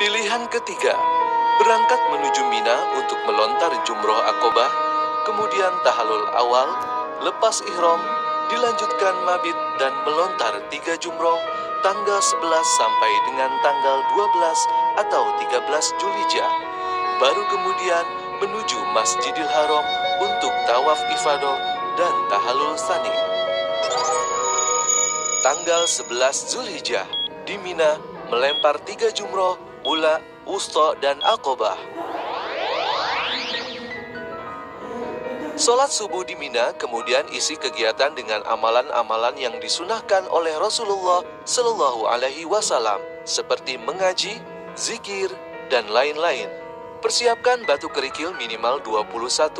Pilihan ketiga, berangkat menuju Mina untuk melontar jumroh Aqobah, kemudian tahalul awal, lepas ihram, dilanjutkan mabit dan melontar 3 jumroh tanggal 11 sampai dengan tanggal 12 atau 13 Zulhijjah. Baru kemudian menuju Masjidil Haram untuk tawaf ifadah dan tahalul tsani. Tanggal 11 Zulhijjah di Mina melempar 3 jumroh, ula, wusta, dan Aqobah. Sholat subuh di Mina kemudian isi kegiatan dengan amalan-amalan yang disunahkan oleh Rasulullah Shallallahu Alaihi Wasallam seperti mengaji, zikir, dan lain-lain. Persiapkan batu kerikil minimal 21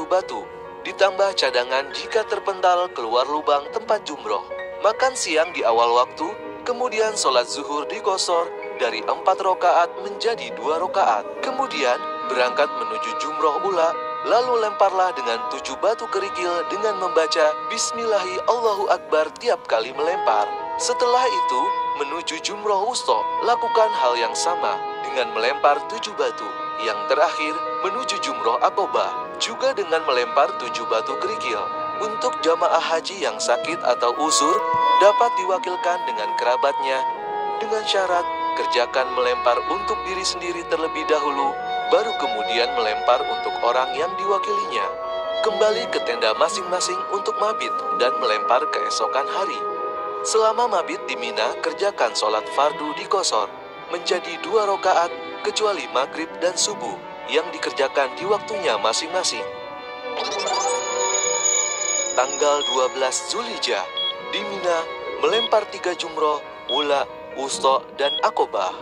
batu, ditambah cadangan jika terpental keluar lubang tempat jumroh. Makan siang di awal waktu, kemudian sholat zuhur diqosor dari 4 rakaat menjadi 2 rakaat. Kemudian berangkat menuju jumroh ula, lalu lemparlah dengan 7 batu kerikil dengan membaca Bismillahi Allahu Akbar tiap kali melempar. Setelah itu, menuju jumroh wusta, lakukan hal yang sama dengan melempar 7 batu. Yang terakhir, menuju jumroh Aqobah, juga dengan melempar 7 batu kerikil. Untuk jamaah haji yang sakit atau uzur, dapat diwakilkan dengan kerabatnya, dengan syarat kerjakan melempar untuk diri sendiri terlebih dahulu, baru kemudian melempar untuk orang yang diwakilinya. Kembali ke tenda masing-masing untuk mabit dan melempar keesokan hari. Selama mabit di Mina, kerjakan sholat fardu diqosor menjadi 2 rakaat, kecuali maghrib dan subuh yang dikerjakan di waktunya masing-masing. Tanggal 12 Zulhijjah di Mina melempar 3 jumroh, ula, wusta, dan Aqobah.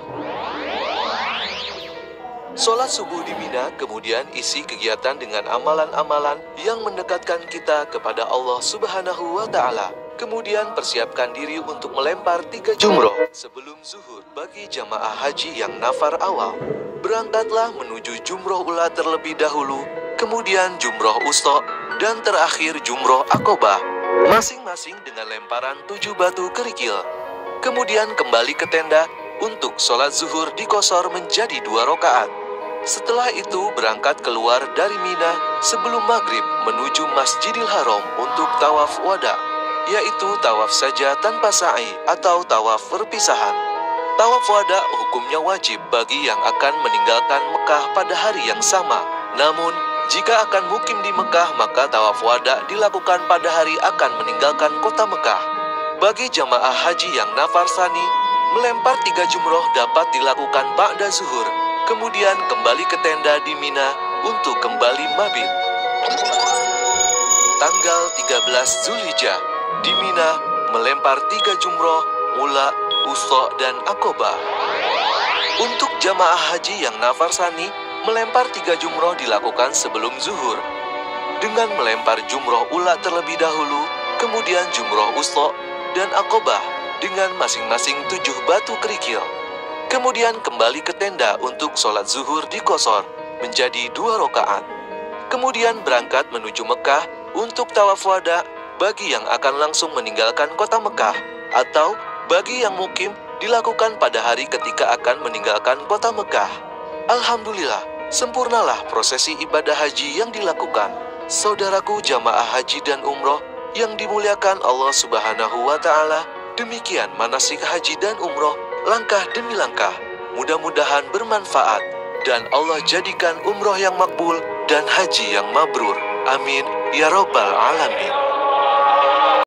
Sholat subuh di Mina kemudian isi kegiatan dengan amalan-amalan yang mendekatkan kita kepada Allah Subhanahu wa Ta'ala. Kemudian persiapkan diri untuk melempar 3 jumroh sebelum zuhur bagi jamaah haji yang nafar awal. Berangkatlah menuju jumroh ula terlebih dahulu, kemudian jumroh wusta, dan terakhir jumroh Aqobah, masing-masing dengan lemparan 7 batu kerikil. Kemudian kembali ke tenda untuk sholat zuhur diqosor menjadi 2 rakaat. Setelah itu berangkat keluar dari Mina sebelum maghrib menuju Masjidil Haram untuk tawaf wada, yaitu tawaf saja tanpa sa'i atau tawaf perpisahan. Tawaf wada hukumnya wajib bagi yang akan meninggalkan Mekah pada hari yang sama. Namun, jika akan mukim di Mekah, maka tawaf wada dilakukan pada hari akan meninggalkan kota Mekah. Bagi jamaah haji yang nafar tsani, melempar 3 jumroh dapat dilakukan ba'da zuhur, kemudian kembali ke tenda di Mina untuk kembali mabit. Tanggal 13 Zulhijjah di Mina melempar 3 jumroh, ula, wusta, dan Aqobah. Untuk jamaah haji yang nafar tsani, melempar 3 jumroh dilakukan sebelum zuhur dengan melempar jumroh ula terlebih dahulu, kemudian jumroh wusta dan Aqobah dengan masing-masing 7 batu kerikil. Kemudian kembali ke tenda untuk sholat zuhur diqosor menjadi 2 rakaat. Kemudian berangkat menuju Mekah untuk tawaf wada bagi yang akan langsung meninggalkan kota Mekah, atau bagi yang mukim dilakukan pada hari ketika akan meninggalkan kota Mekah. Alhamdulillah, sempurnalah prosesi ibadah haji yang dilakukan. Saudaraku jamaah haji dan umroh yang dimuliakan Allah Subhanahu wa Ta'ala, demikian manasik haji dan umroh langkah demi langkah. Mudah-mudahan bermanfaat dan Allah jadikan umroh yang makbul dan haji yang mabrur. Amin ya rabbal alamin.